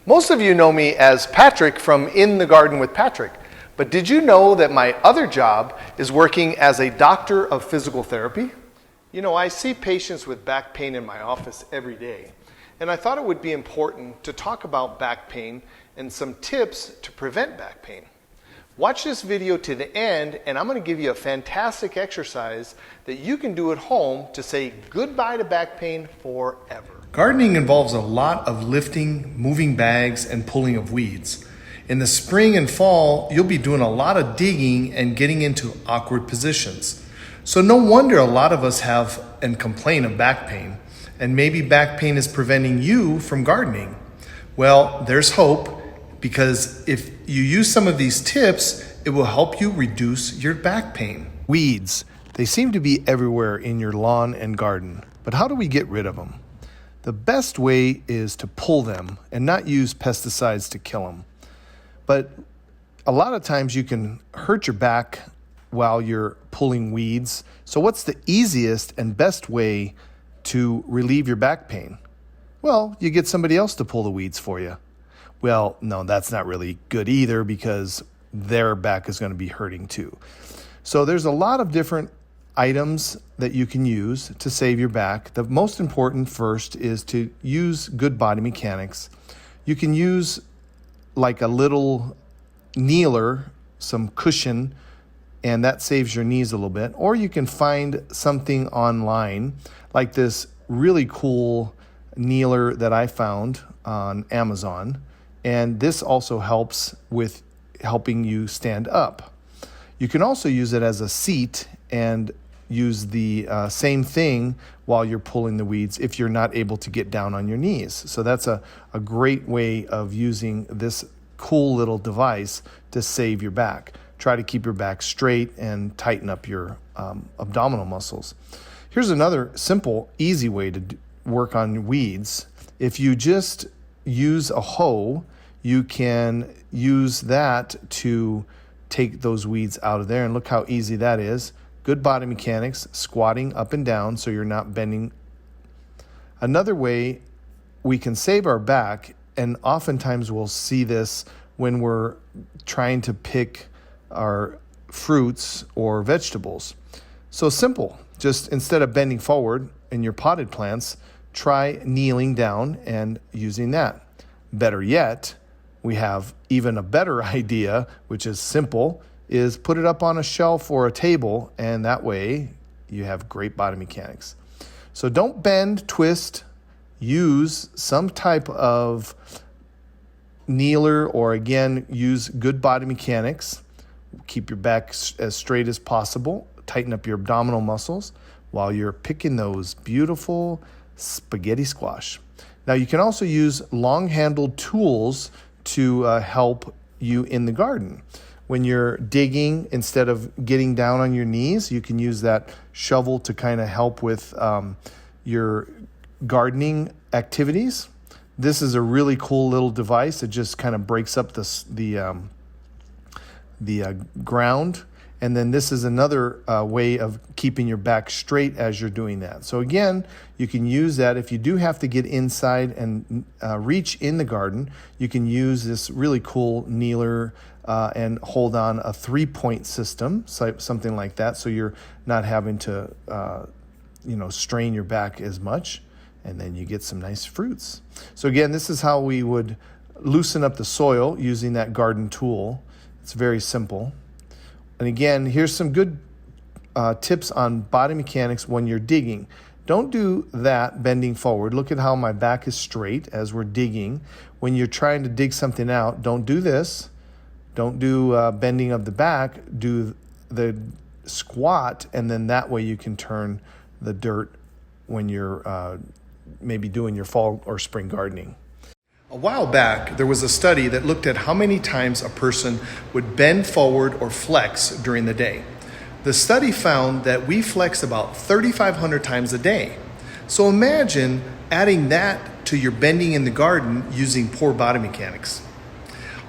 Most of you know me as Patrick from In the Garden with Patrick, but did you know that my other job is working as a doctor of physical therapy? You know, I see patients with back pain in my office every day, and I thought it would be important to talk about back pain and some tips to prevent back pain. Watch this video to the end, and I'm going to give you a fantastic exercise that you can do at home to say goodbye to back pain forever. Gardening involves a lot of lifting, moving bags, and pulling of weeds. In the spring and fall, you'll be doing a lot of digging and getting into awkward positions. So no wonder a lot of us have and complain of back pain, and maybe back pain is preventing you from gardening. Well, there's hope, because if you use some of these tips, it will help you reduce your back pain. Weeds, they seem to be everywhere in your lawn and garden, but how do we get rid of them? The best way is to pull them and not use pesticides to kill them. But a lot of times you can hurt your back while you're pulling weeds. So what's the easiest and best way to relieve your back pain? Well, you get somebody else to pull the weeds for you. Well, no, that's not really good either, because their back is going to be hurting too. So there's a lot of different items that you can use to save your back. The most important first is to use good body mechanics. You can use like a little kneeler, some cushion, and that saves your knees a little bit. Or you can find something online like this really cool kneeler that I found on Amazon. And this also helps with helping you stand up. You can also use it as a seat and use the same thing while you're pulling the weeds if you're not able to get down on your knees. So that's a great way of using this cool little device to save your back. Try to keep your back straight and tighten up your abdominal muscles. Here's another simple, easy way to work on weeds. If you just use a hoe, you can use that to take those weeds out of there. And look how easy that is. Good body mechanics, squatting up and down so you're not bending. Another way we can save our back, and oftentimes we'll see this when we're trying to pick our fruits or vegetables. So simple, just instead of bending forward in your potted plants, try kneeling down and using that. Better yet, we have even a better idea, which is simple, is put it up on a shelf or a table, and that way you have great body mechanics. So don't bend, twist, use some type of kneeler, or again, use good body mechanics. Keep your back as straight as possible. Tighten up your abdominal muscles while you're picking those beautiful spaghetti squash. Now you can also use long-handled tools to help you in the garden. When you're digging, instead of getting down on your knees, you can use that shovel to kind of help with your gardening activities. This is a really cool little device. It just kind of breaks up the ground. And then this is another way of keeping your back straight as you're doing that. So again, you can use that. If you do have to get inside and reach in the garden, you can use this really cool kneeler and hold on a 3-point system, something like that, so you're not having to strain your back as much, and then you get some nice fruits. So again, this is how we would loosen up the soil using that garden tool. It's very simple. And again, here's some good tips on body mechanics when you're digging. Don't do that bending forward. Look at how my back is straight as we're digging. When you're trying to dig something out, don't do this. Don't do bending of the back. Do the squat, and then that way you can turn the dirt when you're maybe doing your fall or spring gardening. A while back, there was a study that looked at how many times a person would bend forward or flex during the day. The study found that we flex about 3,500 times a day. So imagine adding that to your bending in the garden using poor body mechanics.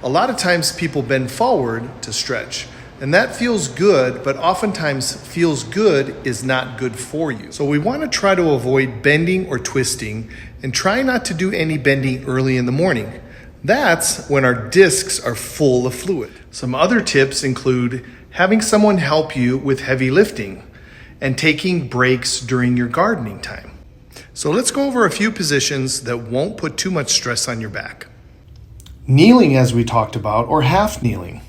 A lot of times people bend forward to stretch, and that feels good, but oftentimes feels good is not good for you. So we want to try to avoid bending or twisting, and try not to do any bending early in the morning. That's when our discs are full of fluid. Some other tips include having someone help you with heavy lifting and taking breaks during your gardening time. So let's go over a few positions that won't put too much stress on your back. Kneeling, as we talked about, or half kneeling.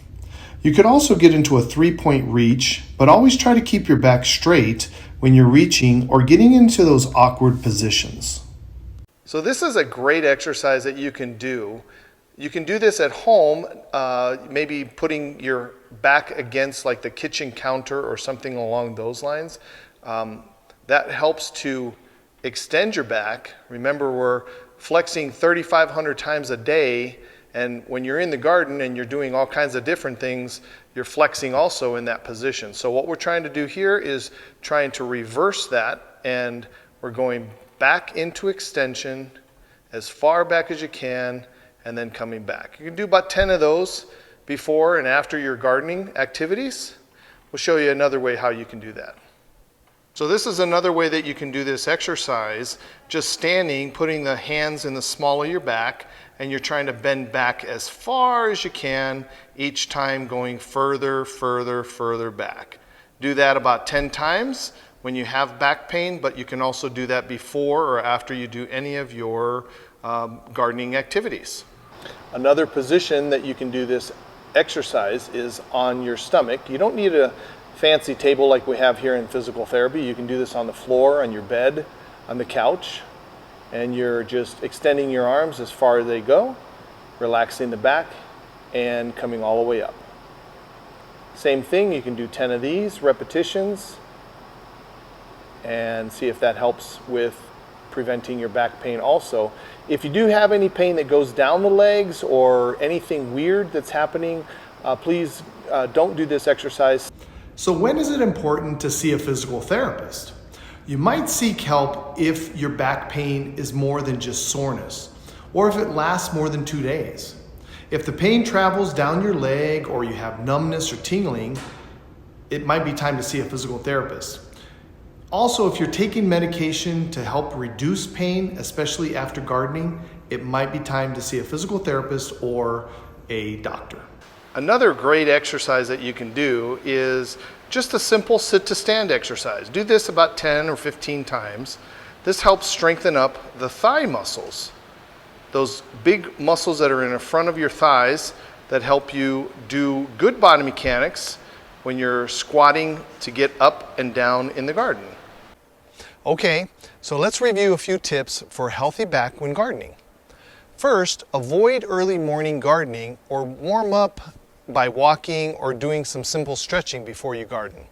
You could also get into a 3-point reach, but always try to keep your back straight when you're reaching or getting into those awkward positions. So this is a great exercise that you can do. You can do this at home, maybe putting your back against like the kitchen counter or something along those lines. That helps to extend your back. Remember, we're flexing 3,500 times a day, and when you're in the garden and you're doing all kinds of different things, you're flexing also in that position. So what we're trying to do here is trying to reverse that, and we're going back into extension as far back as you can, and then coming back. You can do about 10 of those before and after your gardening activities. We'll show you another way how you can do that. So this is another way that you can do this exercise, just standing, putting the hands in the small of your back, and you're trying to bend back as far as you can, each time going further, further, further back. Do that about 10 times when you have back pain, but you can also do that before or after you do any of your gardening activities. Another position that you can do this exercise is on your stomach. You don't need a fancy table like we have here in physical therapy. You can do this on the floor, on your bed, on the couch, and you're just extending your arms as far as they go, relaxing the back, and coming all the way up. Same thing, you can do 10 of these repetitions and see if that helps with preventing your back pain also. If you do have any pain that goes down the legs or anything weird that's happening, please don't do this exercise. So when is it important to see a physical therapist? You might seek help if your back pain is more than just soreness, or if it lasts more than 2 days. If the pain travels down your leg or you have numbness or tingling, it might be time to see a physical therapist. Also, if you're taking medication to help reduce pain, especially after gardening, it might be time to see a physical therapist or a doctor. Another great exercise that you can do is just a simple sit to stand exercise. Do this about 10 or 15 times. This helps strengthen up the thigh muscles, those big muscles that are in the front of your thighs that help you do good body mechanics when you're squatting to get up and down in the garden. Okay, so let's review a few tips for a healthy back when gardening. First, avoid early morning gardening or warm up by walking or doing some simple stretching before you garden.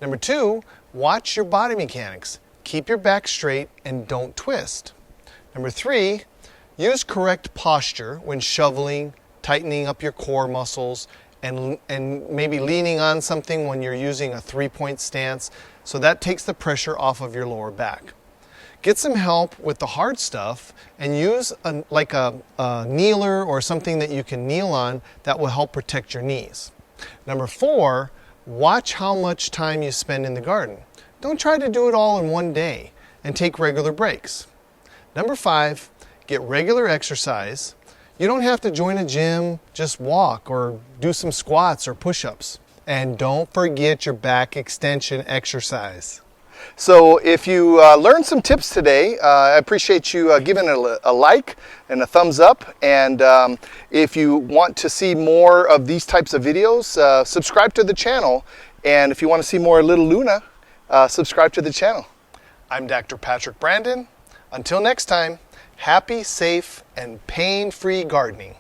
Number 2, watch your body mechanics. Keep your back straight and don't twist. Number 3, use correct posture when shoveling, tightening up your core muscles, and maybe leaning on something when you're using a 3-point stance, so that takes the pressure off of your lower back. Get some help with the hard stuff and use a kneeler or something that you can kneel on that will help protect your knees. Number 4, watch how much time you spend in the garden. Don't try to do it all in one day and take regular breaks. Number 5, get regular exercise. You don't have to join a gym, just walk or do some squats or push-ups. And don't forget your back extension exercise. So if you learned some tips today, I appreciate you giving it a like and a thumbs up. And if you want to see more of these types of videos, subscribe to the channel. And if you want to see more Little Luna, subscribe to the channel. I'm Dr. Patrick Brandon. Until next time, happy, safe, and pain-free gardening.